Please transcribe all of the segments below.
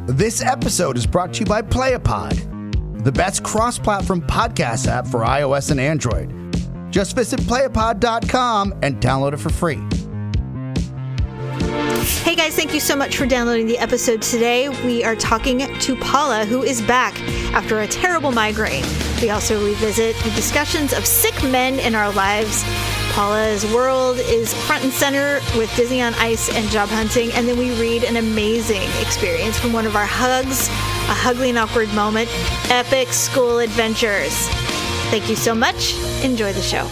This episode is brought to you by Playapod, the best cross-platform podcast app for iOS and Android. Just visit playapod.com and download it for free. Hey guys, thank you so much for downloading the episode today. We are talking to Paula, who is back after a terrible migraine. We also revisit the discussions of sick men in our lives. Paula's world is front and center with Disney on Ice and job hunting. And then we read an amazing experience from one of our hugs, a HUglee and Awkward Moment, epic school adventures. Thank you so much. Enjoy the show.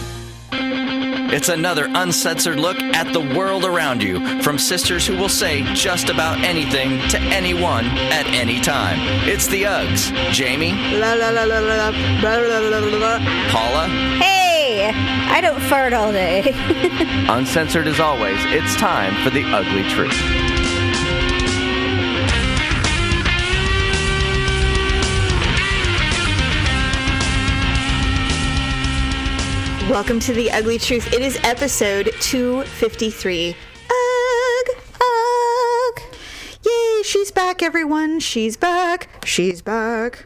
It's another uncensored look at the world around you, from sisters who will say just about anything to anyone at any time. It's the Uggs. Jamie. Paula. Hey, I don't fart all day. Uncensored as always, it's time for the Uglee Truth. Welcome to the Uglee Truth. It is episode 253. Ugh. Yay, she's back, everyone. She's back. She's back.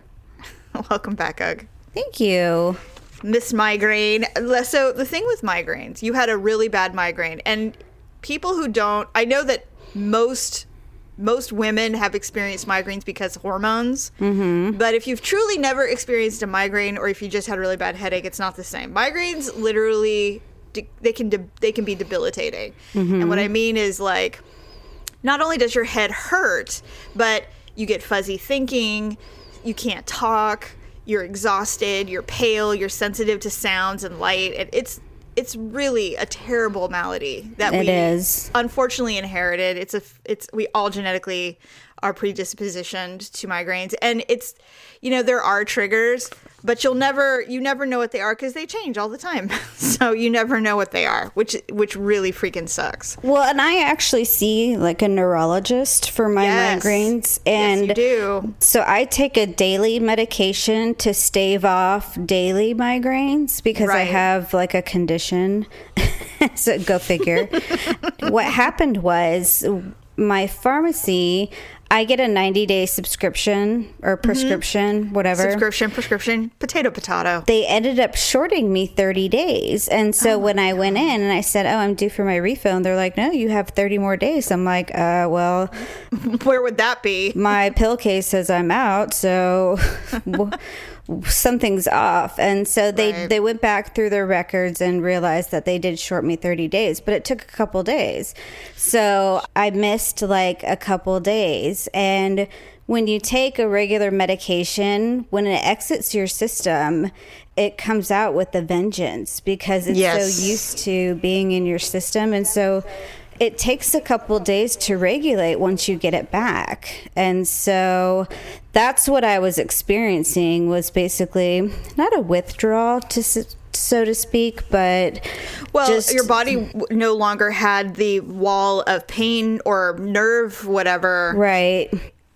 Welcome back, Ugg. Thank you. Miss Migraine. So the thing with migraines, you had a really bad migraine. And people who don't, I know that most women have experienced migraines because of hormones. Mm-hmm. But if you've truly never experienced a migraine, or if you just had a really bad headache, it's not the same. Migraines literally, they can be debilitating. Mm-hmm. And what I mean is, like, not only does your head hurt, but you get fuzzy thinking, you can't talk, you're exhausted, you're pale, you're sensitive to sounds and light. It's really a terrible malady that we unfortunately inherited. We all genetically are predispositioned to migraines, and it's, there are triggers, but you never know what they are because they change all the time. So you never know what they are, which really freaking sucks. Well, and I actually see like a neurologist for my migraines, and yes, you do. So I take a daily medication to stave off daily migraines because I have like a condition. So go figure. What happened was my pharmacy, I get a 90-day subscription or prescription, whatever. Prescription, potato. They ended up shorting me 30 days. And so when I went in and I said, I'm due for my refill, and they're like, no, you have 30 more days. I'm like, well. Where would that be? My pill case says I'm out, so something's off. And so they went back through their records and realized that they did short me 30 days, but it took a couple days. So I missed like a couple days. And when you take a regular medication, when it exits your system, it comes out with a vengeance because it's so used to being in your system. And so it takes a couple days to regulate once you get it back. And so that's what I was experiencing, was basically not a withdrawal, so to speak, but just your body no longer had the wall of pain or nerve, whatever. Right.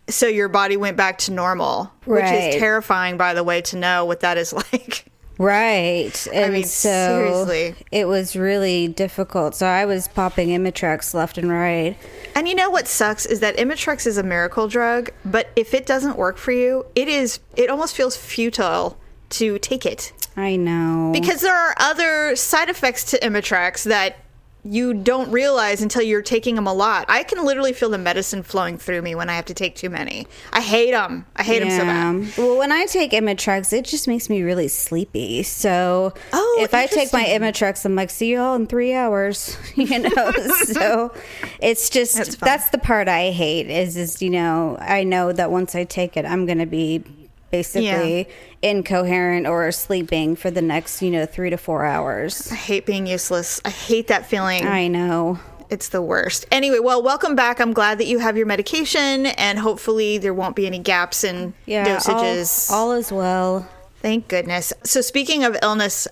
So your body went back to normal, which is terrifying, by the way, to know what that is like. Right. And seriously, it was really difficult. So I was popping Imitrex left and right. And you know what sucks is that Imitrex is a miracle drug, but if it doesn't work for you, it almost feels futile to take it. I know. Because there are other side effects to Imitrex that you don't realize until you're taking them a lot. I can literally feel the medicine flowing through me when I have to take too many. I hate them. I hate them so bad. Well, when I take Imitrex, it just makes me really sleepy. So if I take my Imitrex, I'm like, see you all in 3 hours. So it's just, that's the part I hate is, I know that once I take it, I'm going to be basically incoherent or sleeping for the next, 3 to 4 hours. I hate being useless. I hate that feeling. I know. It's the worst. Anyway, well, welcome back. I'm glad that you have your medication, and hopefully there won't be any gaps in dosages. All is well. Thank goodness. So speaking of illness,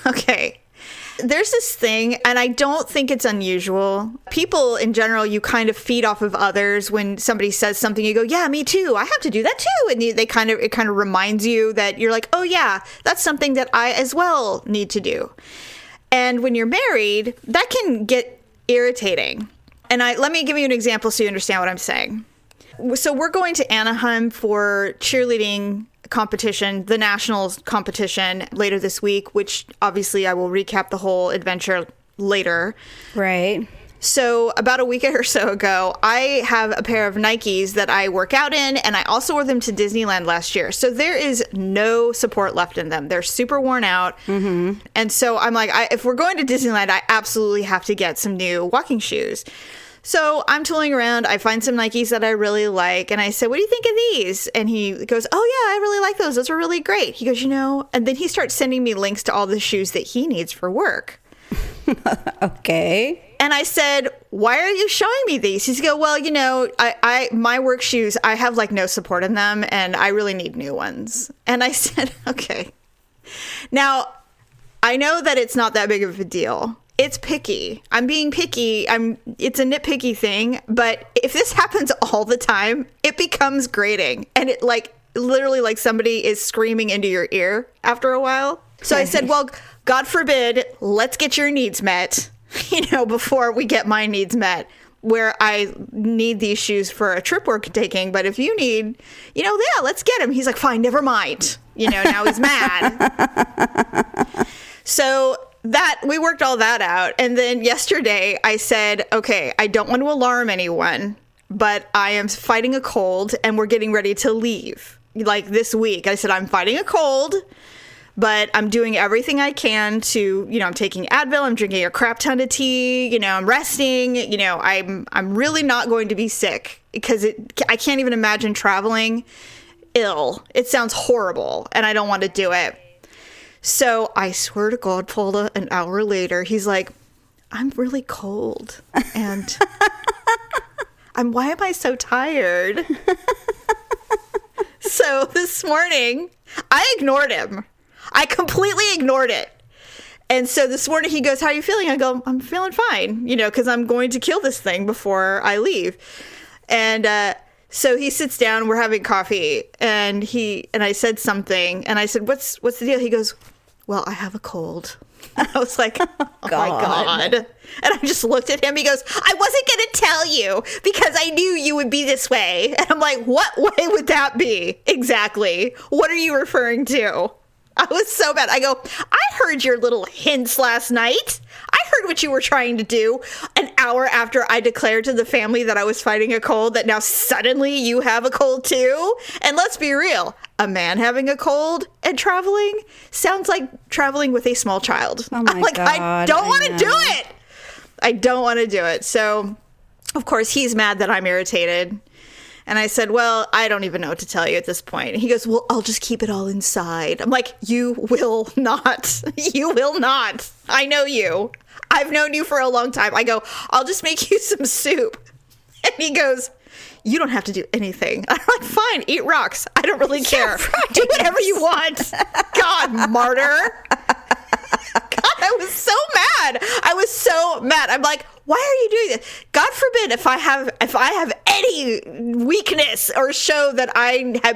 okay. There's this thing, and I don't think it's unusual. People in general, you kind of feed off of others. When somebody says something, you go, yeah, me too. I have to do that too. And it kind of reminds you that you're like, oh yeah, that's something that I as well need to do. And when you're married, that can get irritating. And let me give you an example so you understand what I'm saying. So we're going to Anaheim for cheerleading competition, the nationals competition later this week, which obviously I will recap the whole adventure later. Right. So about a week or so ago, I have a pair of Nikes that I work out in, and I also wore them to Disneyland last year. So there is no support left in them. They're super worn out. Mm-hmm. And so I'm like, if we're going to Disneyland, I absolutely have to get some new walking shoes. So I'm tooling around. I find some Nikes that I really like. And I said, what do you think of these? And he goes, oh, yeah, I really like those. Those are really great. He goes, and then he starts sending me links to all the shoes that he needs for work. Okay. And I said, why are you showing me these? He's go, well, my work shoes, I have like no support in them and I really need new ones. And I said, okay. Now, I know that it's not that big of a deal. It's picky. I'm being picky. It's a nitpicky thing. But if this happens all the time, it becomes grating. And it literally like somebody is screaming into your ear after a while. So I said, well, God forbid, let's get your needs met. Before we get my needs met, where I need these shoes for a trip we're taking. But if you need, yeah, let's get him. He's like, fine, never mind. Now he's mad. So we worked all that out. And then yesterday I said, okay, I don't want to alarm anyone, but I am fighting a cold and we're getting ready to leave. Like this week, I said, I'm fighting a cold. But I'm doing everything I can to, I'm taking Advil, I'm drinking a crap ton of tea, I'm resting, I'm really not going to be sick because I can't even imagine traveling ill. It sounds horrible and I don't want to do it. So I swear to God, Paula, an hour later, he's like, I'm really cold and why am I so tired? So this morning, I ignored him. I completely ignored it. And so this morning he goes, how are you feeling? I go, I'm feeling fine, because I'm going to kill this thing before I leave. And so he sits down, we're having coffee, and I said something, and I said, what's the deal? He goes, well, I have a cold. And I was like, oh my God. And I just looked at him. He goes, I wasn't going to tell you because I knew you would be this way. And I'm like, what way would that be? Exactly. What are you referring to? I was so bad. I go, I heard your little hints last night. I heard what you were trying to do an hour after I declared to the family that I was fighting a cold, that now suddenly you have a cold too. And let's be real, a man having a cold and traveling sounds like traveling with a small child. Oh my I'm like, God, I don't want to do it. I don't want to do it. So, of course, he's mad that I'm irritated. And I said, well, I don't even know what to tell you at this point. And he goes, well, I'll just keep it all inside. I'm like, you will not. You will not. I know you. I've known you for a long time. I go, I'll just make you some soup. And he goes, you don't have to do anything. I'm like, fine, eat rocks. I don't really care. Right. Do whatever you want. God, Martyr. God, I was so mad. I'm like, why are you doing this? God forbid if I have any weakness or show that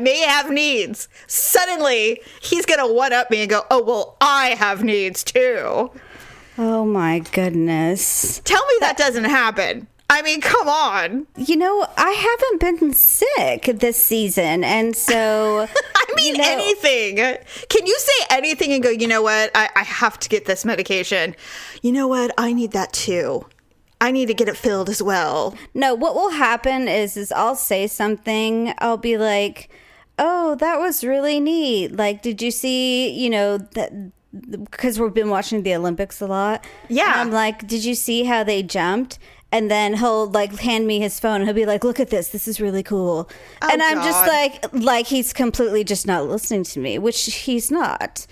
may have needs, suddenly he's going to one-up me and go, oh, well, I have needs too. Oh my goodness. Tell me that doesn't happen. I mean, come on. I haven't been sick this season, and so... I mean, anything. Can you say anything and go, you know what? I have to get this medication. You know what? I need that too. I need to get it filled as well. No, what will happen is I'll say something. I'll be like, oh, that was really neat. Like, did you see, that... Because we've been watching the Olympics a lot. Yeah. And I'm like, did you see how they jumped? And then he'll hand me his phone and he'll be like, look at this. This is really cool. Oh, and I'm God. just like he's completely just not listening to me, which he's not.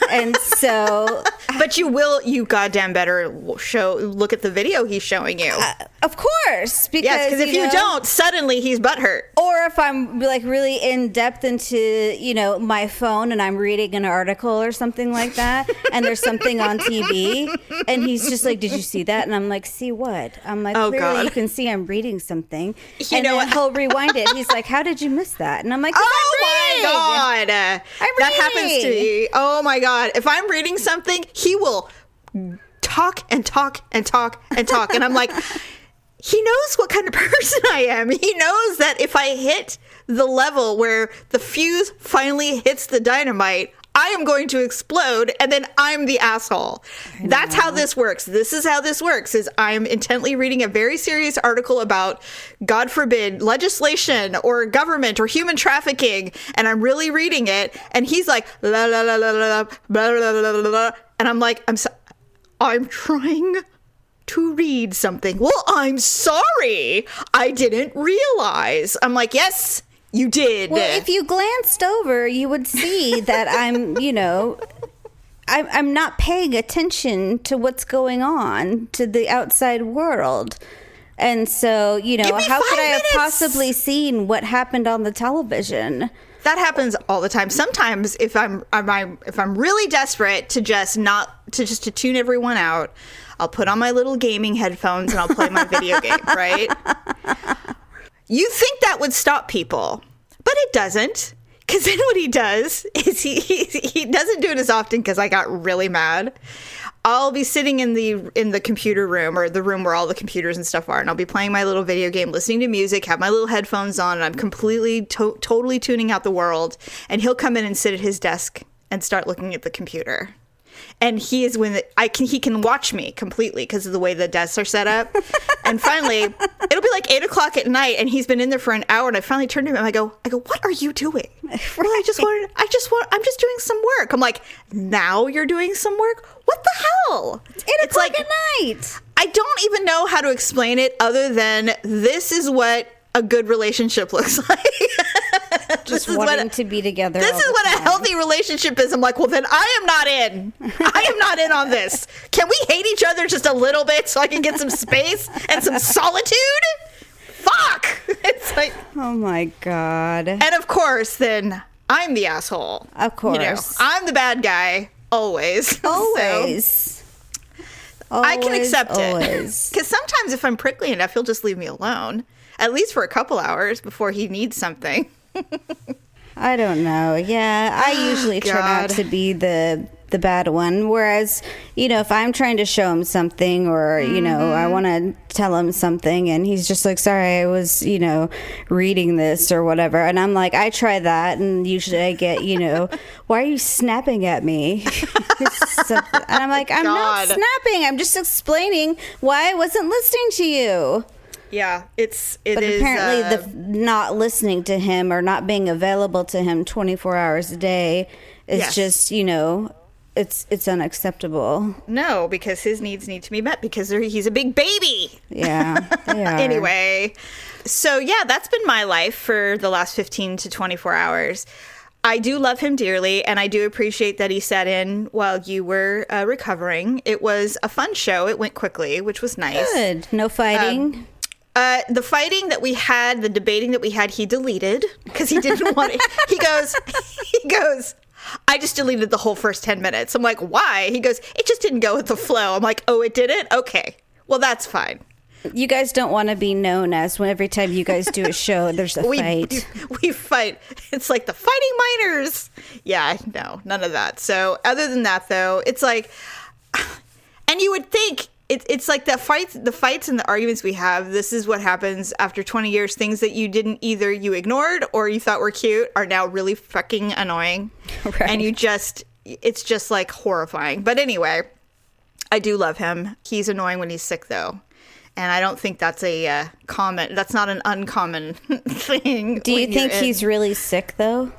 And so... But you goddamn better look at the video he's showing you. Of course. Because if you don't, suddenly he's butthurt. Or if I'm really in depth into, my phone and I'm reading an article or something like that, and there's something on TV, and he's just like, did you see that? And I'm like, see what? I'm like, oh, clearly God. You can see I'm reading something. And then he'll rewind it. He's like, how did you miss that? And I'm like, oh my God. I'm that reading. happens to me. Oh my God. If I'm reading something, he will talk and talk and talk and talk. And I'm like, he knows what kind of person I am. He knows that if I hit the level where the fuse finally hits the dynamite, I am going to explode, and then I'm the asshole. That's how this works. This is how this works, is I'm intently reading a very serious article about, God forbid, legislation or government or human trafficking, and I'm really reading it, and he's like, la la la la la, blah, blah, blah, blah, blah, and I'm like, I'm trying to read something. Well, I'm sorry. I didn't realize. I'm like, yes, you did. Well, if you glanced over, you would see that I'm not paying attention to what's going on to the outside world. And so, how could I have possibly seen what happened on the television? That happens all the time. Sometimes if I'm really desperate to to tune everyone out, I'll put on my little gaming headphones and I'll play my video game, right? You think that would stop people, but it doesn't. Because then what he does is he doesn't do it as often because I got really mad. I'll be sitting in the computer room, or the room where all the computers and stuff are, and I'll be playing my little video game, listening to music, have my little headphones on, and I'm completely, totally tuning out the world. And he'll come in and sit at his desk and start looking at the computer. And he is he can watch me completely because of the way the desks are set up. And finally, it'll be like 8:00 at night, and he's been in there for an hour. And I finally turn to him and I go, what are you doing? Right. Well, I'm just doing some work. I'm like, now you're doing some work? What the hell? It's 8:00 at night. I don't even know how to explain it other than this is what a good relationship looks like. Just wanting to be together. This is what a healthy relationship is. I'm like, well, then I am not in. I am not in on this. Can we hate each other just a little bit so I can get some space and some solitude? Fuck. It's like, oh my God. And of course, then I'm the asshole. Of course. I'm the bad guy. Always. Always. So, I can accept it. Because sometimes if I'm prickly enough, he'll just leave me alone. At least for a couple hours before he needs something. I don't know. Yeah, I usually try not to be the bad one. Whereas, if I'm trying to show him something or, I want to tell him something and he's just like, sorry, I was, reading this or whatever. And I'm like, I try that. And usually I get, why are you snapping at me? And I'm like, I'm not snapping. I'm just explaining why I wasn't listening to you. Yeah, it but is. Apparently, the not listening to him or not being available to him 24 hours a day is just, it's unacceptable. No, because his needs need to be met because he's a big baby. Yeah, they are. Anyway, so yeah, that's been my life for the last 15 to 24 hours. I do love him dearly, and I do appreciate that he sat in while you were recovering. It was a fun show. It went quickly, which was nice. Good. No fighting. The fighting that we had, the debating that we had, he deleted because he didn't want it. He goes, I just deleted the whole first 10 minutes. I'm like, why? He goes, it just didn't go with the flow. I'm like, oh, it didn't? Okay. Well, that's fine. You guys don't want to be known as when every time you guys do a show, there's a fight. We fight. It's like the Fighting Miners. Yeah, no, none of that. So other than that, though, it's like, and you would think, it's like the fights and the arguments we have. This is what happens after 20 years. Things that you didn't either you ignored or you thought were cute are now really fucking annoying. Right. And it's just like horrifying. But anyway, I do love him. He's annoying when he's sick though. And I don't think that's that's not an uncommon thing. Do you think he's really sick though?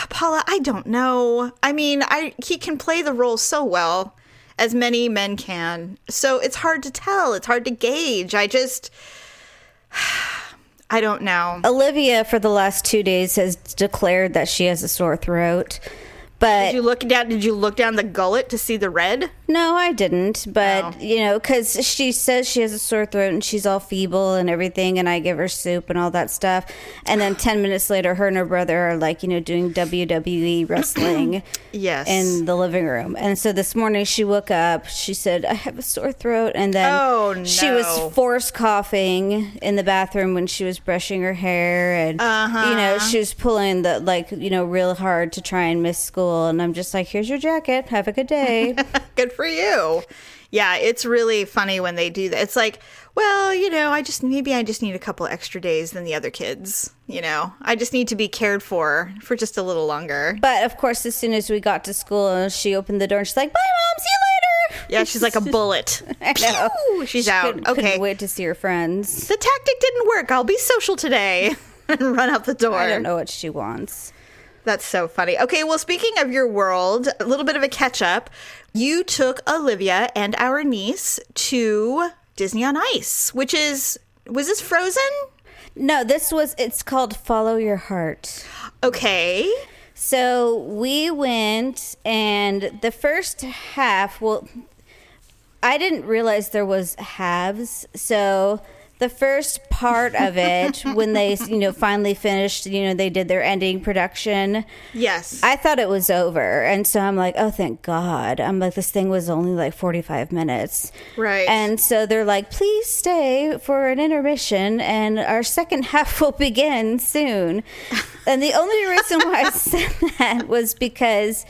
Paula, I don't know. I mean, he can play the role so well. As many men can. So it's hard to tell. It's hard to gauge. I don't know. Olivia, for the last 2 days, has declared that she has a sore throat. But Did you look down the gullet to see the red? No, I didn't. But, because she says she has a sore throat and she's all feeble and everything, and I give her soup and all that stuff. And then 10 minutes later, her and her brother are doing WWE wrestling in the living room. And so this morning she woke up, she said, I have a sore throat. And then she was forced coughing in the bathroom when she was brushing her hair. And, she was pulling real hard to try and miss school school, and I'm just like, here's your jacket. Have a good day. Good for you. Yeah, it's really funny when they do that. It's like, well, I just need a couple extra days than the other kids. I just need to be cared for just a little longer. But of course, as soon as we got to school, she opened the door and she's like, bye, Mom, see you later. Yeah, she's like a bullet. I know. Pew, she's out. Couldn't wait to see her friends. The tactic didn't work. I'll be social today. And run out the door. I don't know what she wants. That's so funny. Okay, well, speaking of your world, a little bit of a catch up. You took Olivia and our niece to Disney on Ice, was this Frozen? No, it's called Follow Your Heart. Okay. So we went, and the first half, I didn't realize there was halves, so the first part of it, when they, finally finished, they did their ending production. Yes. I thought it was over. And so I'm like, oh, thank God. I'm like, this thing was only like 45 minutes. Right. And so they're like, please stay for an intermission, and our second half will begin soon. And the only reason why I said that was because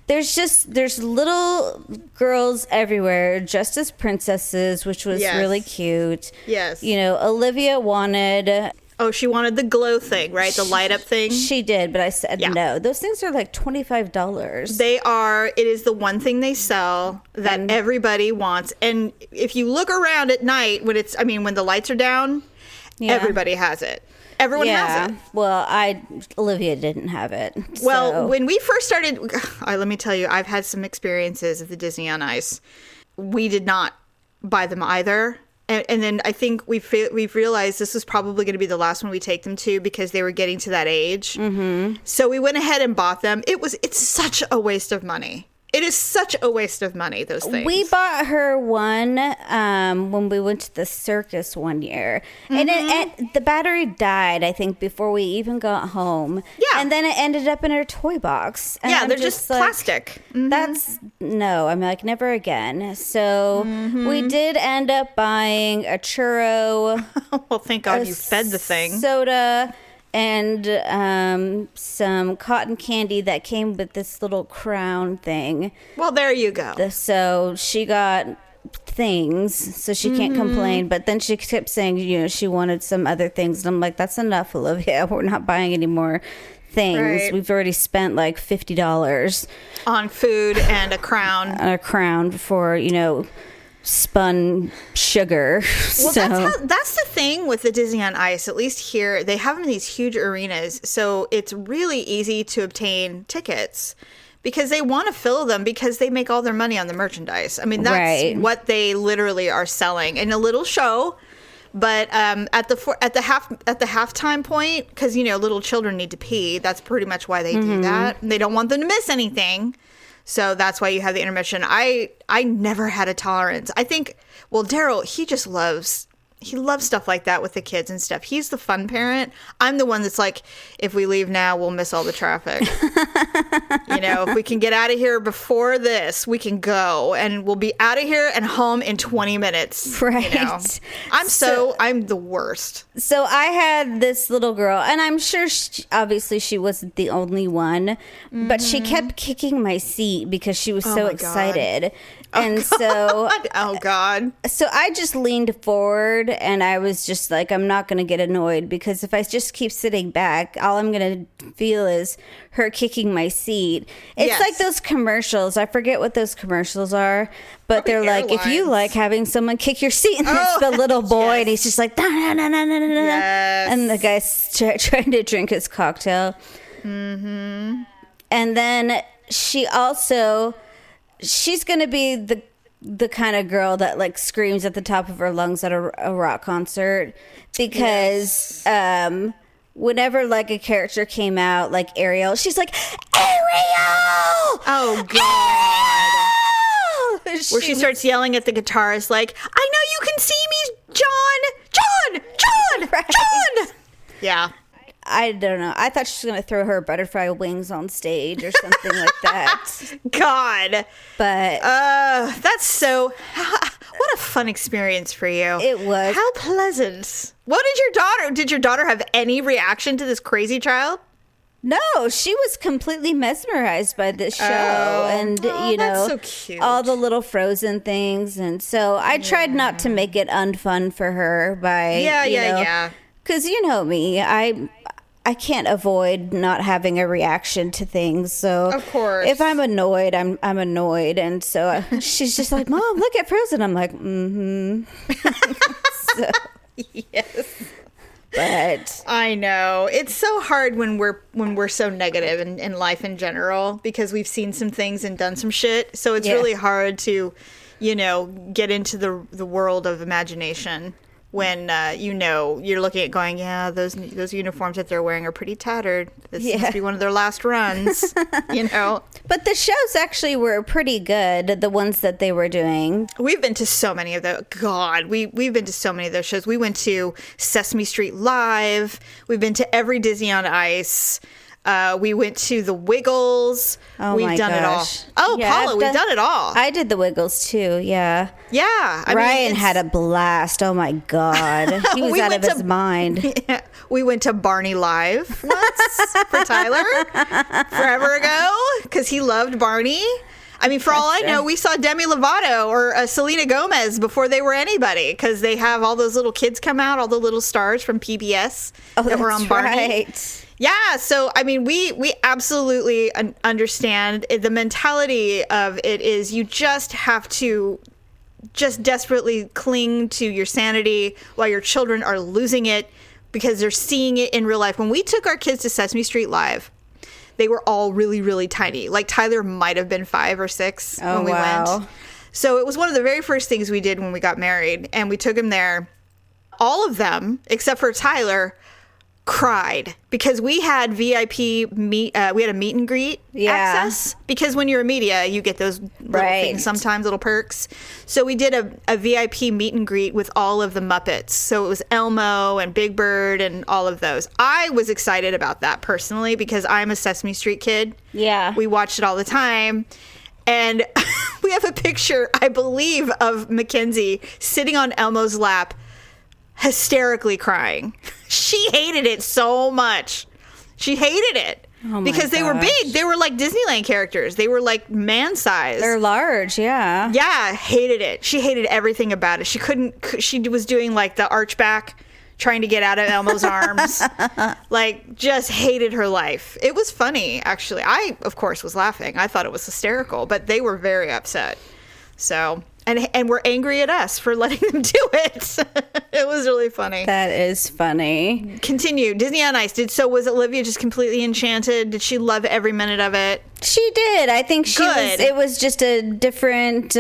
there's little girls everywhere dressed as princesses, which was really cute. Yes. Olivia wanted... Oh, she wanted the glow thing, right? The light up thing? She did, but I said no. Those things are like $25. They are. It is the one thing they sell that everybody wants. And if you look around at night when the lights are down, everybody has it. Everyone has it. Well, Olivia didn't have it. Well, when we first started, let me tell you, I've had some experiences at the Disney on Ice. We did not buy them either. And then I think we've realized this was probably going to be the last one we take them to because they were getting to that age. Mm-hmm. So we went ahead and bought them. It's such a waste of money. It is such a waste of money, those things. We bought her one when we went to the circus one year. Mm-hmm. And the battery died, I think, before we even got home. Yeah. And then it ended up in her toy box. And they're just like, plastic. Mm-hmm. I'm like, never again. So we did end up buying a churro. Well, thank God you fed the thing. Soda. And some cotton candy that came with this little crown thing. Well, there you go. So she got things, so she can't complain. But then she kept saying, she wanted some other things. And I'm like, that's enough, Olivia. We're not buying any more things. Right. We've already spent like $50 on food and a crown. A crown for, spun sugar. Well, that's the thing with the Disney on Ice. At least here, they have them in these huge arenas, so it's really easy to obtain tickets because they want to fill them because they make all their money on the merchandise. I mean, that's what they literally are selling in a little show. But at the halftime point, because little children need to pee, that's pretty much why they do that. And they don't want them to miss anything. So that's why you have the intermission. I never had a tolerance. I think, Daryl, he loves stuff like that with the kids and stuff. He's the fun parent. I'm the one that's like, if we leave now, we'll miss all the traffic. If we can get out of here before this, we can go and we'll be out of here and home in 20 minutes. Right. I'm the worst. So I had this little girl, and I'm sure obviously she wasn't the only one, but she kept kicking my seat because she was so excited. Oh God. So I just leaned forward and I was just like, I'm not going to get annoyed because if I just keep sitting back, all I'm going to feel is her kicking my seat. It's like those commercials. I forget what those commercials are, but Probably they're airlines. Like, if you like having someone kick your seat, and it's the little boy and he's just like, nah, nah, nah, nah, nah, nah. Yes. And the guy's trying to drink his cocktail. Mm-hmm. And then she's going to be the kind of girl that like screams at the top of her lungs at a rock concert because whenever like a character came out, like Ariel, she's like, Ariel! Oh God. Ariel! Where she starts yelling at the guitarist like, I know you can see me, John! Right. John! Yeah. I don't know. I thought she was going to throw her butterfly wings on stage or something like that. God. But that's so... What a fun experience for you. It was. How pleasant. What did your daughter have any reaction to this crazy child? No, she was completely mesmerized by this show, and that's so cute. all the little Frozen things, and so I tried not to make it unfun for her by yeah. Because you know me, I can't avoid not having a reaction to things. So of course, if I'm annoyed, I'm annoyed, and so she's just like, "Mom, look at Frozen." I'm like, "Mm-hmm." So, yes. But I know it's so hard when we're so negative in life in general, because we've seen some things and done some shit. So it's really hard to, get into the world of imagination when you're looking at going, yeah, those uniforms that they're wearing are pretty tattered. This must be one of their last runs, But the shows actually were pretty good, the ones that they were doing. We've been to so many of those. God, we've been to so many of those shows. We went to Sesame Street Live. We've been to every Disney on Ice. We went to the Wiggles. We've done it all. Oh, yeah, Paula, we've done it all. I did the Wiggles too. Yeah. Yeah. Ryan had a blast. Oh my God. He was out of his mind. Yeah, we went to Barney Live once for Tyler forever ago because he loved Barney. I mean, for all I know, we saw Demi Lovato or Selena Gomez before they were anybody, because they have all those little kids come out, all the little stars from PBS that were on Barney. Right. Yeah, so I mean, we absolutely understand the mentality of it is you just have to just desperately cling to your sanity while your children are losing it because they're seeing it in real life. When we took our kids to Sesame Street Live, they were all really, really tiny. Like Tyler might have been 5 or 6 when we went. So it was one of the very first things we did when we got married, and we took him there. All of them, except for Tyler, cried because we had VIP we had a meet and greet access, because when you're a media you get those little things, sometimes little perks. So we did a VIP meet and greet with all of the Muppets. So it was Elmo and Big Bird and all of those. I was excited about that personally because I'm a Sesame Street kid. Yeah, we watched it all the time. And we have a picture, I believe, of Mackenzie sitting on Elmo's lap hysterically crying. She hated it so much. She hated it because they were big. They were like Disneyland characters. They were like man size. They're large, yeah. Yeah, hated it. She hated everything about it. She was doing like the archback, trying to get out of Elmo's arms. Like, just hated her life. It was funny, actually. I, of course, was laughing. I thought it was hysterical, but they were very upset. So... And were angry at us for letting them do it. It was really funny. That is funny. Continue. Disney on Ice. Was Olivia just completely enchanted? Did she love every minute of it? She did. I think it was just a different,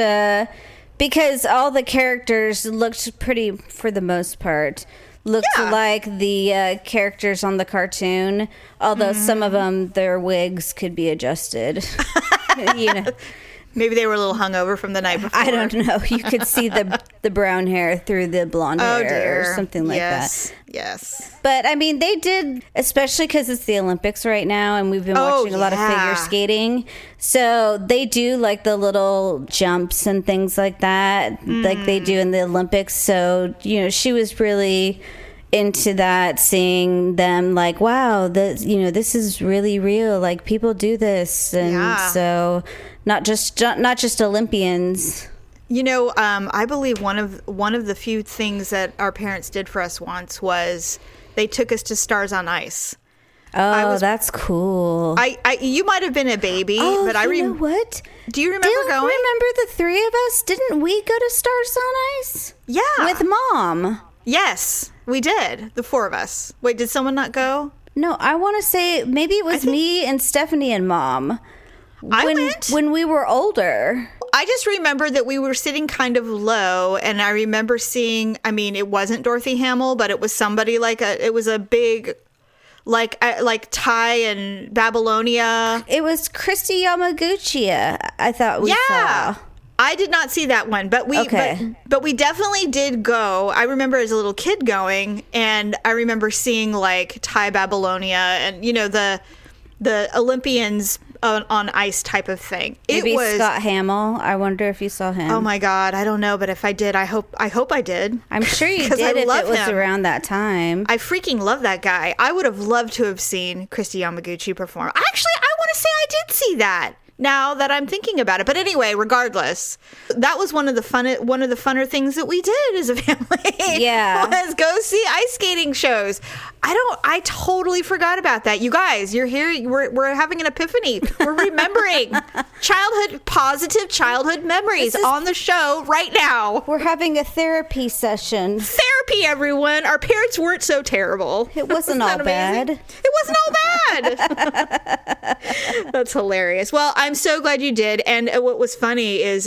because all the characters looked pretty, for the most part, like the characters on the cartoon. Although some of them, their wigs could be adjusted. Maybe they were a little hungover from the night before. I don't know. You could see the brown hair through the blonde hair or something like that. Yes. But, I mean, they did, especially because it's the Olympics right now, and we've been watching a lot of figure skating. So they do, like, the little jumps and things like that, like they do in the Olympics. So, she was really into that, seeing them like, wow, this is really real. Like, people do this. And so... Not just Olympians. I believe one of the few things that our parents did for us once was they took us to Stars on Ice. Oh, that's cool. You might have been a baby, but I remember. What? Do you remember going? Remember the three of us? Didn't we go to Stars on Ice? Yeah, with Mom. Yes, we did. The 4 of us. Wait, did someone not go? No, I want to say maybe it was me and Stephanie and Mom. I went when we were older. I just remember that we were sitting kind of low, and I remember seeing, I mean, it wasn't Dorothy Hamill, but it was somebody it was a big, like Thai and Babylonia. It was Christy Yamaguchi, I thought we saw. I did not see that one, but but we definitely did go. I remember as a little kid going, and I remember seeing like Thai Babylonia and, the Olympians on ice type of thing. Maybe it was Scott Hamill. I wonder if you saw him. Oh my God, I don't know, but if I did, I hope I did. I'm sure you did if it was around that time. I freaking love that guy. I would have loved to have seen Christy Yamaguchi perform. Actually, I want to say I did see that. Now that I'm thinking about it. But anyway, regardless, that was one of the funner things that we did as a family. Yeah. Was go see ice skating shows. I totally forgot about that. You guys, you're here. We're having an epiphany. We're remembering positive childhood memories on the show right now. We're having a therapy session. Therapy, everyone. Our parents weren't so terrible. It wasn't all bad. It wasn't all bad. That's hilarious. Well, I'm so glad you did. And what was funny is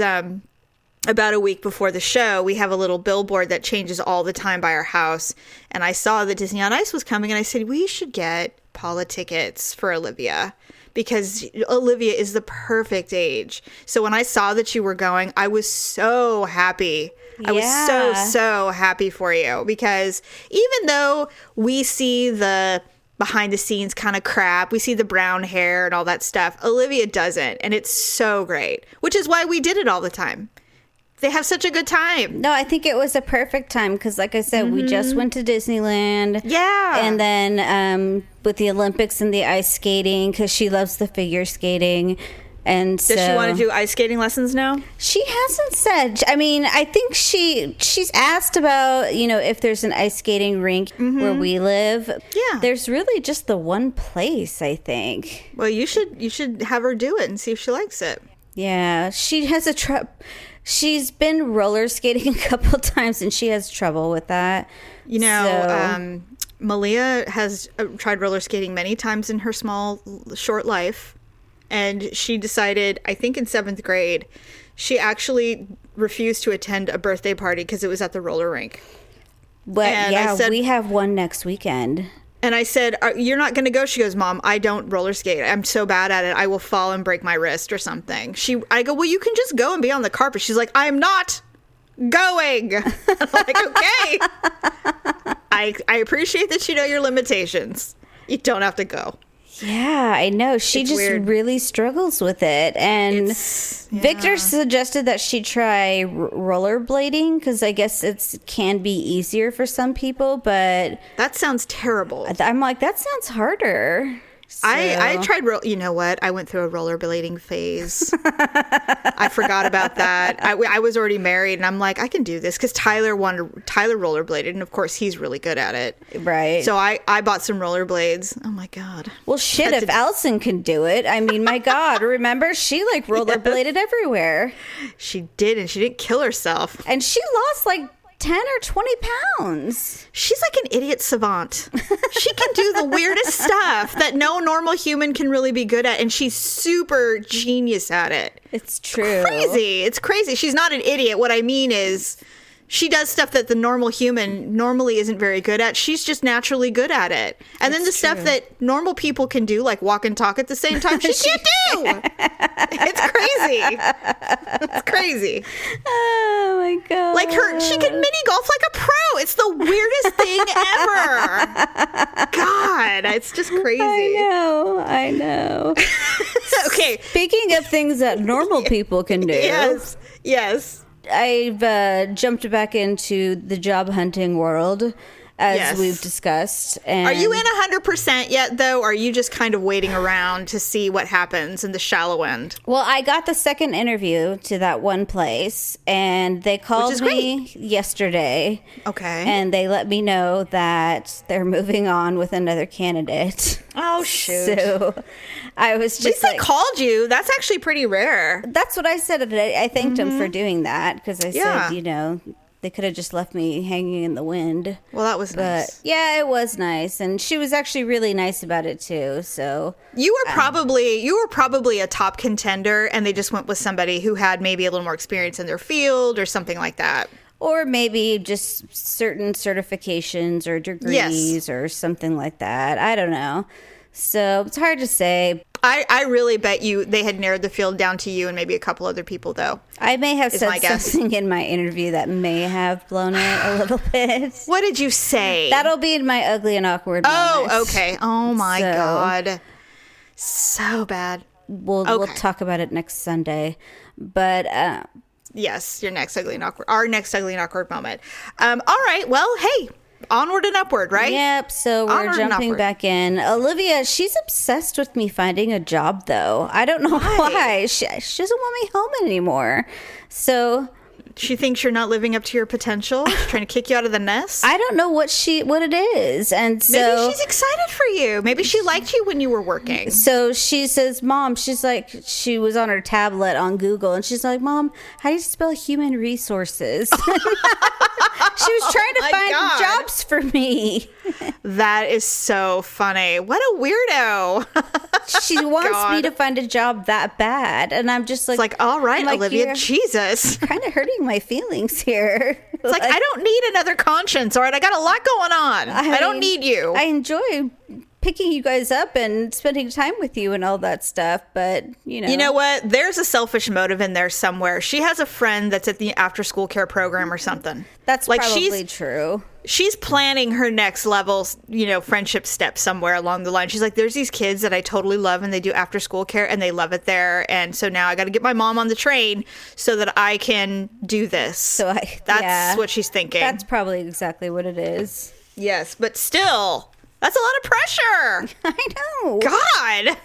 about a week before the show, we have a little billboard that changes all the time by our house. And I saw that Disney on Ice was coming, and I said, we should get Paula tickets for Olivia, because Olivia is the perfect age. So when I saw that you were going, I was so happy. I was so happy for you, because even though we see the behind the scenes kind of crap, we see the brown hair and all that stuff, Olivia doesn't. And it's so great, which is why we did it all the time. They have such a good time. No, I think it was a perfect time because, like I said, we just went to Disneyland. Yeah. And then with the Olympics and the ice skating, because she loves the figure skating. And does she want to do ice skating lessons now? She hasn't said. I mean, I think she's asked about, if there's an ice skating rink where we live. Yeah. There's really just the one place, I think. Well, you should have her do it and see if she likes it. Yeah. She has she's been roller skating a couple times and she has trouble with that. Malia has tried roller skating many times in her short life. And she decided, I think in 7th grade, she actually refused to attend a birthday party because it was at the roller rink. But we have one next weekend. And I said, you're not going to go? She goes, Mom, I don't roller skate. I'm so bad at it. I will fall and break my wrist or something. I go, well, you can just go and be on the carpet. She's like, I'm not going. I'm like, okay. I appreciate that you know your limitations. You don't have to go. Yeah, I know. She just really struggles with it. And Victor suggested that she try rollerblading because I guess it can be easier for some people, but... That sounds terrible. I'm like, that sounds harder. So. I tried, you know what? I went through a rollerblading phase. I forgot about that. I was already married, and I'm like, I can do this, because Tyler rollerbladed, and of course, he's really good at it. Right. So I bought some rollerblades. Oh, my God. Well, shit, if Allison can do it, I mean, my God, remember? She, rollerbladed everywhere. She did, and she didn't kill herself. And she lost, 10 or 20 pounds. She's like an idiot savant. She can do the weirdest stuff that no normal human can really be good at, and she's super genius at it. It's true. It's crazy. She's not an idiot. What I mean is she does stuff that the normal human normally isn't very good at. She's just naturally good at it. And then the stuff that normal people can do, like walk and talk at the same time, she can't do. It's crazy. It's crazy. Oh my God. She can mini golf like a pro. It's the weirdest thing ever. God, it's just crazy. I know. Okay. Speaking of things that normal people can do. Yes. I've jumped back into the job hunting world, as we've discussed. And are you in 100% yet, though? Or are you just kind of waiting around to see what happens in the shallow end? Well, I got the second interview to that one place, and they called me yesterday. Okay. And they let me know that they're moving on with another candidate. Oh, shoot. So I was just at least they called you. That's actually pretty rare. That's what I said. I thanked them for doing that, because I said, they could have just left me hanging in the wind. Well, that was nice. Yeah, it was nice, and she was actually really nice about it too. So you were probably a top contender, and they just went with somebody who had maybe a little more experience in their field or something like that. Or maybe just certain certifications or degrees or something like that. I don't know. So it's hard to say. I really bet you they had narrowed the field down to you and maybe a couple other people, though. I may have said something in my interview that may have blown it a little bit. What did you say? That'll be in my ugly and awkward moment. Oh, okay. Oh, my God. So bad. we'll talk about it next Sunday. But yes, our next ugly and awkward moment. All right, well, hey, onward and upward, right? Yep. So we're jumping back in. Olivia, she's obsessed with me finding a job, though. I don't know why. She doesn't want me home anymore. So she thinks you're not living up to your potential. She's trying to kick you out of the nest. I don't know what it is, and so maybe she's excited for you. Maybe she liked you when you were working. So she says, "Mom," she's like, she was on her tablet on Google, and she's like, "Mom, how do you spell human resources?" She was trying to find jobs for me. That is so funny. What a weirdo. She wants me to find a job that bad. And I'm just like... It's like, all right, Olivia, Jesus. Kind of hurting my feelings here. It's like, I don't need another conscience, all right? I got a lot going on. I don't need you. I enjoy picking you guys up and spending time with you and all that stuff, but you know what, there's a selfish motive in there somewhere. She has a friend that's at the after school care program or something. That's like probably true. She's planning her next level, friendship step somewhere along the line. She's like, there's these kids that I totally love and they do after school care and they love it there, and so now I got to get my mom on the train so that I can do this. So that's what she's thinking. That's probably exactly what it is. Yes, but still, that's a lot of pressure. I know. God.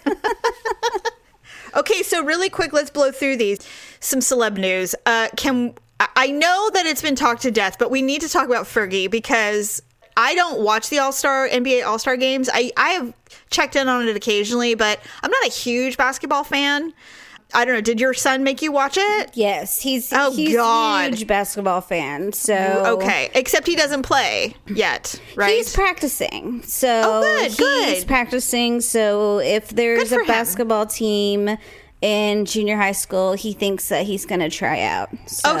Okay, so really quick, let's blow through these. Some celeb news. I know that it's been talked to death, but we need to talk about Fergie because I don't watch the NBA All-Star games. I have checked in on it occasionally, but I'm not a huge basketball fan. I don't know. Did your son make you watch it? Yes, he's a huge basketball fan. So okay, except he doesn't play yet, right? He's practicing. So he's practicing. So if there's a basketball team in junior high school, he thinks that he's going to try out. So.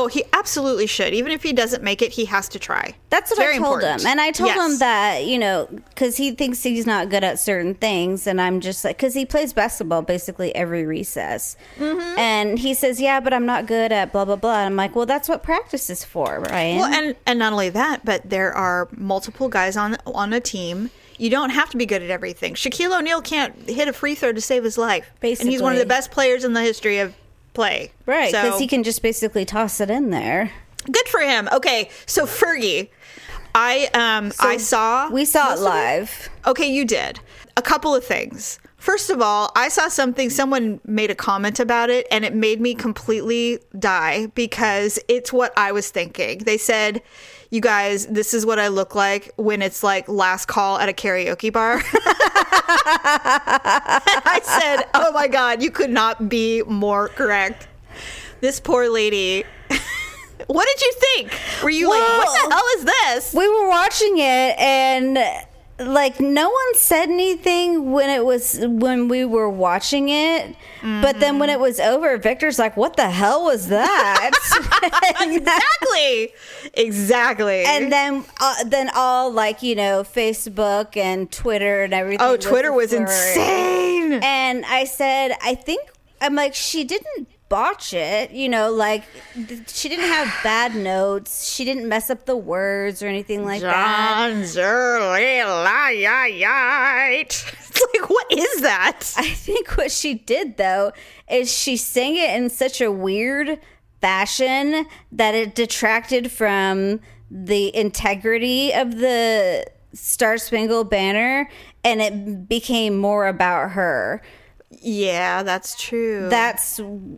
He absolutely should. Even if he doesn't make it, he has to try. That's what I told him. And I told him that, because he thinks he's not good at certain things. And I'm just like, because he plays basketball basically every recess. Mm-hmm. And he says, yeah, but I'm not good at blah, blah, blah. And I'm like, well, that's what practice is for, Ryan. Well, and not only that, but there are multiple guys on a team. You don't have to be good at everything. Shaquille O'Neal can't hit a free throw to save his life. Basically. And he's one of the best players in the history of play. Right, because he can just basically toss it in there. Good for him. Okay, so Fergie, we saw it live. Okay, you did. A couple of things. First of all, I saw someone made a comment about it, and it made me completely die because it's what I was thinking. They said, you guys, this is what I look like when it's like last call at a karaoke bar. I said, oh my God, you could not be more correct. This poor lady. What did you think? Were you like, what the hell is this? We were watching it and like no one said anything when we were watching it, but then when it was over, Victor's like, what the hell was that? Exactly. And then all Facebook and Twitter and everything. Oh, Twitter was insane. And I said, I'm like, she didn't botch it, she didn't have bad notes, she didn't mess up the words or anything like that. It's like, what is that? I think what she did though is she sang it in such a weird fashion that it detracted from the integrity of the Star Spangled Banner and it became more about her. Yeah, that's true.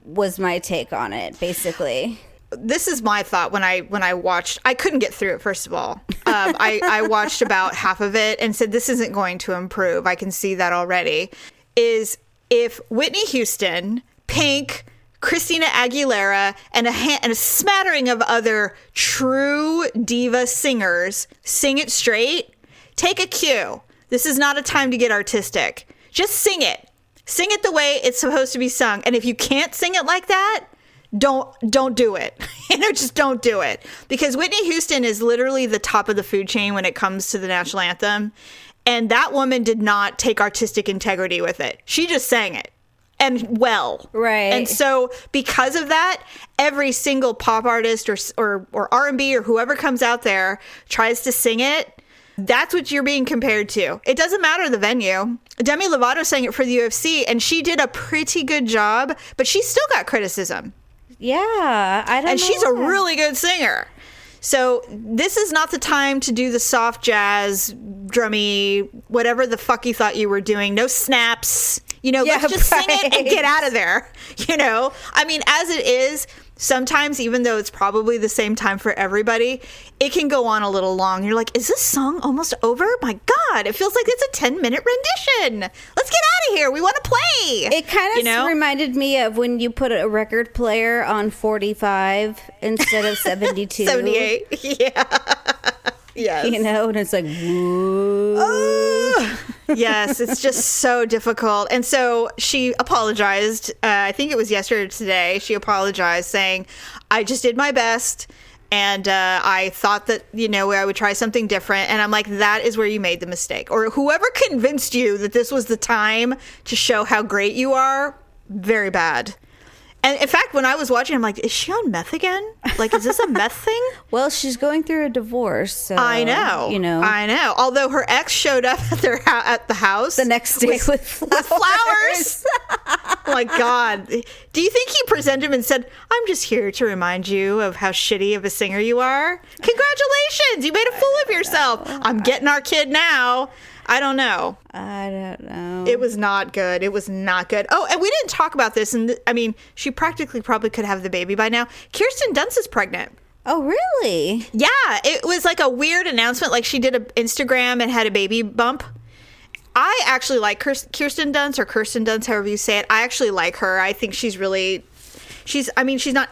Was my take on it, basically. This is my thought when I watched. I couldn't get through it, first of all. I watched about half of it and said, this isn't going to improve. I can see that already. Is if Whitney Houston, Pink, Christina Aguilera, and a smattering of other true diva singers sing it straight, take a cue. This is not a time to get artistic. Just sing it. Sing it the way it's supposed to be sung. And if you can't sing it like that, don't do it. Just don't do it. Because Whitney Houston is literally the top of the food chain when it comes to the national anthem. And that woman did not take artistic integrity with it. She just sang it. And well. Right. And so because of that, every single pop artist or R&B or whoever comes out there tries to sing it. That's what you're being compared to. It doesn't matter the venue. Demi Lovato sang it for the UFC, and she did a pretty good job, but she still got criticism. Yeah, I don't know. And she's a really good singer. So this is not the time to do the soft jazz, drummy, whatever the fuck you thought you were doing. No snaps. Let's just sing it and get out of there. I mean, as it is, sometimes, even though it's probably the same time for everybody, it can go on a little long. You're like, is this song almost over? My God, it feels like it's a 10-minute rendition. Let's get out of here. We want to play. It kind of reminded me of when you put a record player on 45 instead of 72. 78. Yeah. Yes. And it's like, whoa. Yes, it's just so difficult. And so she apologized. I think it was yesterday or today. She apologized saying, I just did my best. And I thought that, I would try something different. And I'm like, that is where you made the mistake. Or whoever convinced you that this was the time to show how great you are, very bad. And in fact, when I was watching, I'm like, is she on meth again? Like, is this a meth thing? Well, she's going through a divorce. So, I know. I know. Although her ex showed up at the house the next day with flowers. Oh my God. Do you think he presented him and said, I'm just here to remind you of how shitty of a singer you are? Congratulations. You made a fool of yourself. I'm getting our kid now. I don't know. It was not good. It was not good. Oh, and we didn't talk about this. And I mean, she practically probably could have the baby by now. Kirsten Dunst is pregnant. Oh, really? Yeah. It was like a weird announcement. Like she did an Instagram and had a baby bump. I actually like Kirsten Dunst, however you say it. I actually like her. I think she's not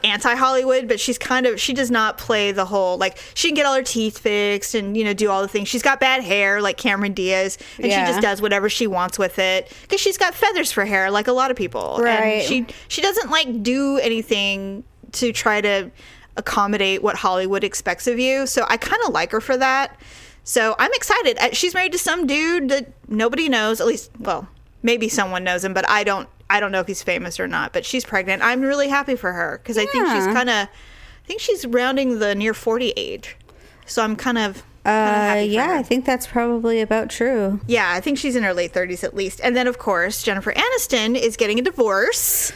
anti-Hollywood, but she does not play the whole, like, she can get all her teeth fixed and, do all the things. She's got bad hair, like Cameron Diaz, and she just does whatever she wants with it, because she's got feathers for hair, like a lot of people. Right. And she doesn't, like, do anything to try to accommodate what Hollywood expects of you, so I kind of like her for that. So I'm excited. She's married to some dude that nobody knows, at least, well, maybe someone knows him, but I don't know if he's famous or not, but she's pregnant. I'm really happy for her because I think she's rounding the near 40 age. So I'm kind of happy for her. I think that's probably about true. Yeah, I think she's in her late 30s at least. And then, of course, Jennifer Aniston is getting a divorce.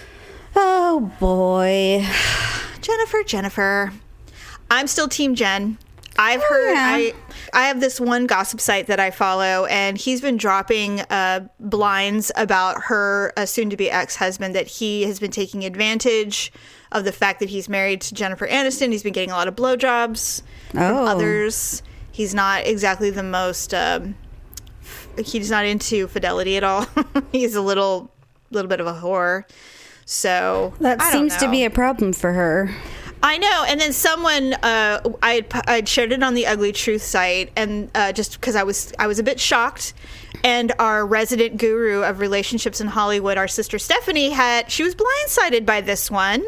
Oh, boy. Jennifer. I'm still Team Jen. I've heard, I have this one gossip site that I follow, and he's been dropping blinds about her soon-to-be ex-husband, that he has been taking advantage of the fact that he's married to Jennifer Aniston. He's been getting a lot of blowjobs from others. He's not exactly the most, he's not into fidelity at all. He's a little bit of a whore. So that seems to be a problem for her. I know. And then someone, I shared it on the Uglee Truth site, and just because I was a bit shocked. And our resident guru of relationships in Hollywood, our sister Stephanie, she was blindsided by this one.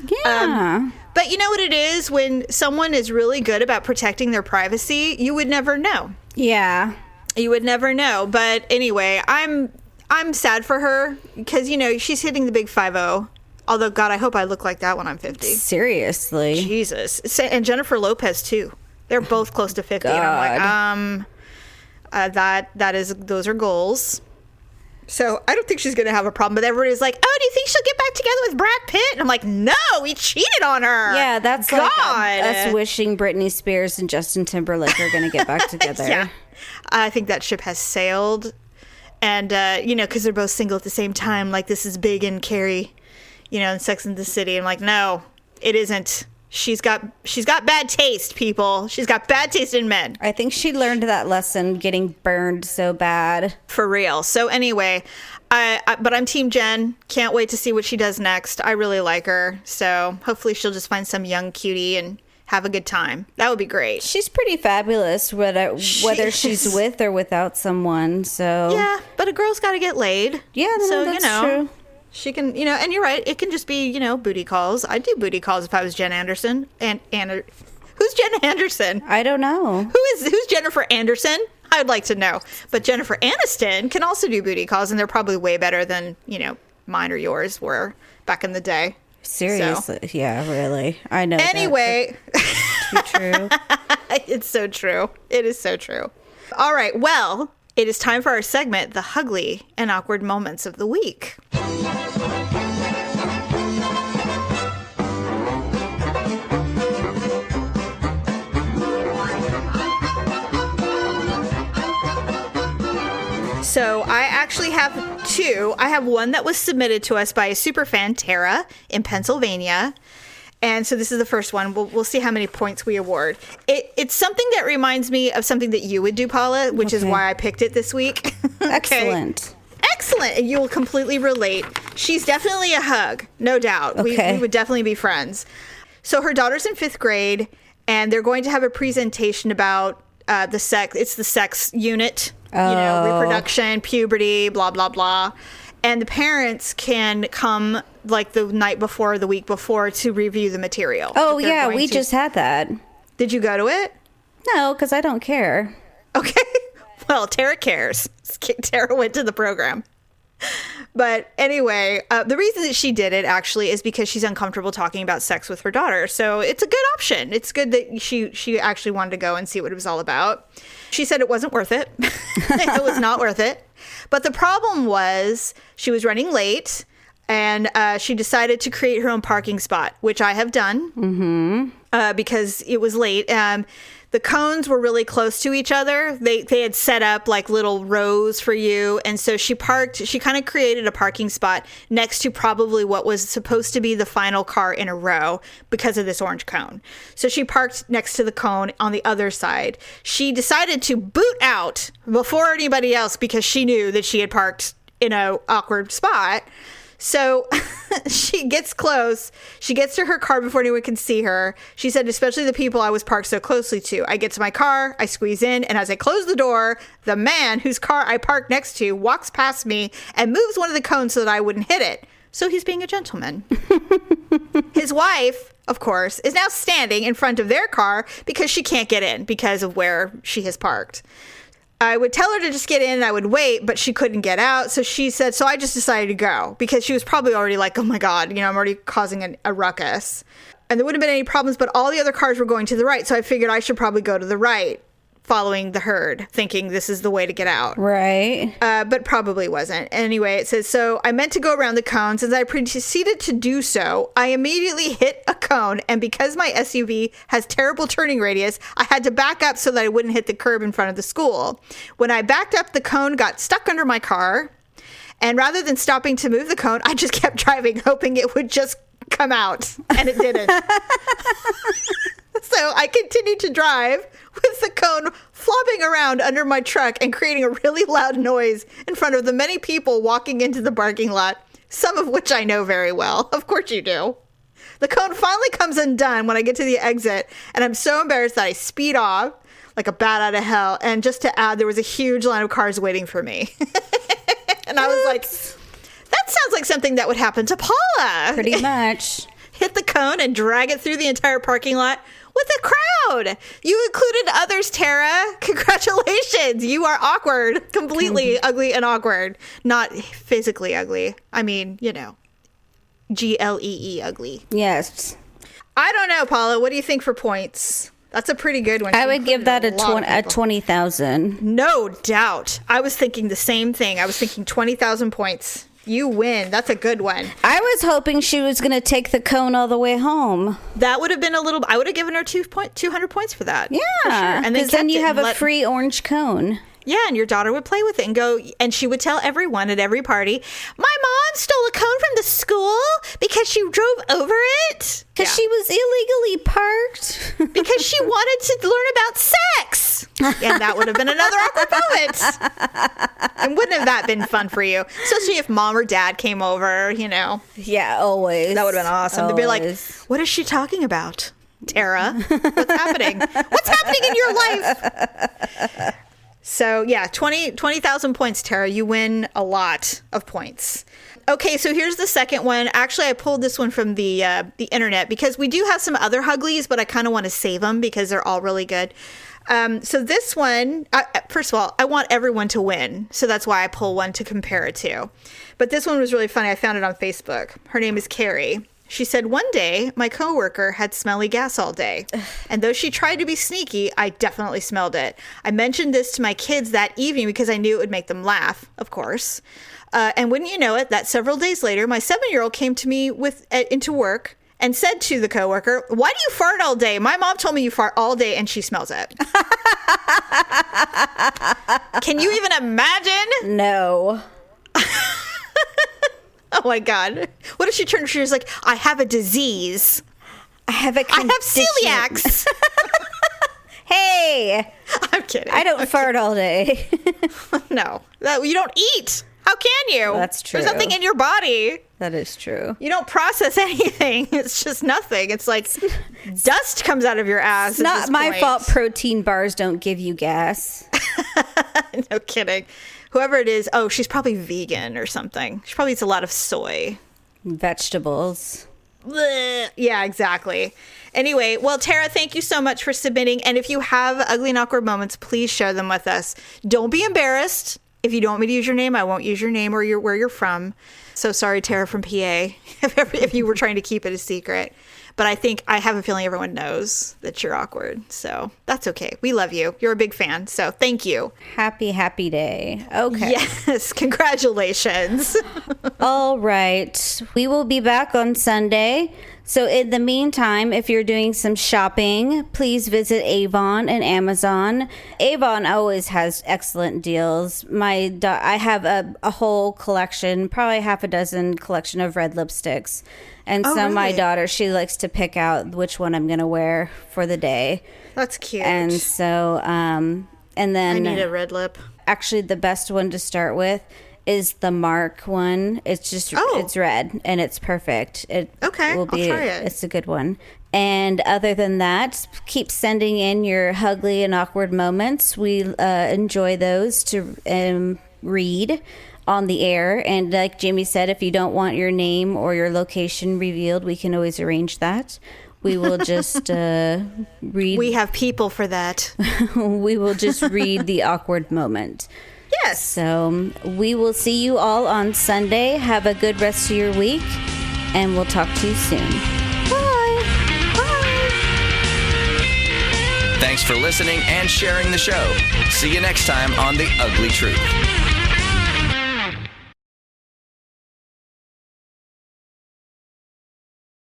Yeah. But you know what it is? When someone is really good about protecting their privacy, you would never know. Yeah. You would never know. But anyway, I'm sad for her because, she's hitting the big 50. Although, God, I hope I look like that when I'm 50. Seriously. Jesus. And Jennifer Lopez, too. They're both close to 50. God. And I'm like, those are goals. So I don't think she's going to have a problem. But everybody's like, oh, do you think she'll get back together with Brad Pitt? And I'm like, no, he cheated on her. Yeah, that's God. Like us wishing Britney Spears and Justin Timberlake are going to get back together. Yeah. I think that ship has sailed. And, because they're both single at the same time. Like, this is Big and Carrie, in Sex and the City. I'm like, no, it isn't. She's got bad taste, people. She's got bad taste in men. I think she learned that lesson getting burned so bad. For real. So anyway, but I'm Team Jen. Can't wait to see what she does next. I really like her. So hopefully she'll just find some young cutie and have a good time. That would be great. She's pretty fabulous, whether she's with or without someone. So yeah, but a girl's got to get laid. Yeah, no, that's true. She can, and you're right. It can just be, booty calls. I'd do booty calls if I was Jen Anderson. And who's Jen Anderson? I don't know. Who's Jennifer Anderson? I'd like to know. But Jennifer Aniston can also do booty calls, and they're probably way better than, mine or yours were back in the day. Seriously. So. Yeah, really. I know. Anyway. Too true. It's so true. It is so true. All right, well, it is time for our segment, the HUglee and Awkward Moments of the Week. So I actually have two. I have one that was submitted to us by a superfan, Tara, in Pennsylvania. And so this is the first one. We'll see how many points we award. It's something that reminds me of something that you would do, Paula, which is why I picked it this week. Excellent. Excellent. And you will completely relate. She's definitely a hug, no doubt. Okay. We would definitely be friends. So her daughter's in 5th grade, and they're going to have a presentation about the sex. It's the sex unit, reproduction, puberty, blah, blah, blah. And the parents can come like the night before, the week before, to review the material. Oh, yeah, we just had that. Did you go to it? No, because I don't care. Okay. Well, Tara cares. Tara went to the program. But anyway, the reason that she did it actually is because she's uncomfortable talking about sex with her daughter. So it's a good option. It's good that she actually wanted to go and see what it was all about. She said it wasn't worth it. It was not worth it. But the problem was she was running late, and she decided to create her own parking spot, which I have done because it was late. The cones were really close to each other. They had set up like little rows for you. And so she kind of created a parking spot next to probably what was supposed to be the final car in a row because of this orange cone. So she parked next to the cone on the other side. She decided to boot out before anybody else because she knew that she had parked in an awkward spot. So she gets close. She gets to her car before anyone can see her. She said, especially the people I was parked so closely to. I get to my car, I squeeze in, and as I close the door, the man whose car I parked next to walks past me and moves one of the cones so that I wouldn't hit it. So he's being a gentleman. His wife, of course, is now standing in front of their car because she can't get in because of where she has parked. I would tell her to just get in and I would wait, but she couldn't get out. So she said, so I just decided to go because she was probably already like, oh my God, I'm already causing a ruckus. And there wouldn't have been any problems, but all the other cars were going to the right. So I figured I should probably go to the right, following the herd, thinking this is the way to get out. Right. But probably wasn't. Anyway, it says, so I meant to go around the cones. As I proceeded to do so, I immediately hit a cone. And because my SUV has terrible turning radius, I had to back up so that I wouldn't hit the curb in front of the school. When I backed up, the cone got stuck under my car. And rather than stopping to move the cone, I just kept driving, hoping it would just come out. And it didn't. So I continued to drive with the cone flopping around under my truck and creating a really loud noise in front of the many people walking into the parking lot, some of which I know very well. Of course you do. The cone finally comes undone when I get to the exit, and I'm so embarrassed that I speed off like a bat out of hell. And just to add, there was a huge line of cars waiting for me. And I was like, that sounds like something that would happen to Paula. Pretty much. Hit the cone and drag it through the entire parking lot with a crowd. You included others, Tara. Congratulations. You are awkward. Completely ugly and awkward. Not physically ugly. I mean, GLEE ugly. Yes. I don't know, Paula. What do you think for points? That's a pretty good one. I would give that a 20,000. No doubt. I was thinking the same thing. I was thinking 20,000 points. You win. That's a good one. I was hoping she was going to take the cone all the way home. That would have been I would have given her 200 points for that. Yeah. For sure. And then you have a free orange cone. Yeah, and your daughter would play with it and go, and she would tell everyone at every party, my mom stole a cone from the school because she drove over it. Because she was illegally parked. Because she wanted to learn about sex. And that would have been another awkward moment. And wouldn't have that been fun for you? Especially if mom or dad came over, Yeah, always. That would have been awesome. They'd be like, what is she talking about, Tara? What's happening? What's happening in your life? So, yeah, 20,000 points, Tara. You win a lot of points. Okay, so here's the second one. Actually, I pulled this one from the internet because we do have some other Huglies, but I kind of want to save them because they're all really good. So this one, first of all, I want everyone to win. So that's why I pull one to compare it to. But this one was really funny. I found it on Facebook. Her name is Carrie. She said, one day, my coworker had smelly gas all day. And though she tried to be sneaky, I definitely smelled it. I mentioned this to my kids that evening because I knew it would make them laugh, of course. And wouldn't you know it, that several days later, my 7-year-old came to me into work and said to the coworker, why do you fart all day? My mom told me you fart all day and she smells it. Can you even imagine? No. Oh my God. What if she turned, she was like, I have a disease. I have celiacs. Hey. I'm kidding. I don't fart all day. No. You don't eat. How can you? That's true. There's nothing in your body. That is true. You don't process anything. It's just nothing. It's like dust comes out of your ass. It's not my fault protein bars don't give you gas. No kidding. Whoever it is, she's probably vegan or something. She probably eats a lot of soy. Vegetables. Blech. Yeah, exactly. Anyway, well, Tara, thank you so much for submitting. And if you have ugly and awkward moments, please share them with us. Don't be embarrassed. If you don't want me to use your name, I won't use your name or where you're from. So sorry, Tara from PA, if you were trying to keep it a secret. But I have a feeling everyone knows that you're awkward. So that's okay. We love you. You're a big fan. So thank you. Happy day. Okay. Yes. Congratulations. All right. We will be back on Sunday. So in the meantime, if you're doing some shopping, please visit Avon and Amazon. Avon always has excellent deals. I have a whole collection, probably half a dozen collection of red lipsticks. And so really? My daughter, she likes to pick out which one I'm going to wear for the day. That's cute. And so, and then... I need a red lip. Actually, the best one to start with is the Mark one. It's just it's red and it's perfect. I'll try it. It's a good one. And other than that, keep sending in your HUglee and awkward moments. We enjoy those to read on the air. And like Jamie said, if you don't want your name or your location revealed, we can always arrange that. We will just read. We have people for that. We will just read the awkward moment. Yes. So we will see you all on Sunday. Have a good rest of your week, and we'll talk to you soon. Bye. Bye. Thanks for listening and sharing the show. See you next time on The Uglee Truth.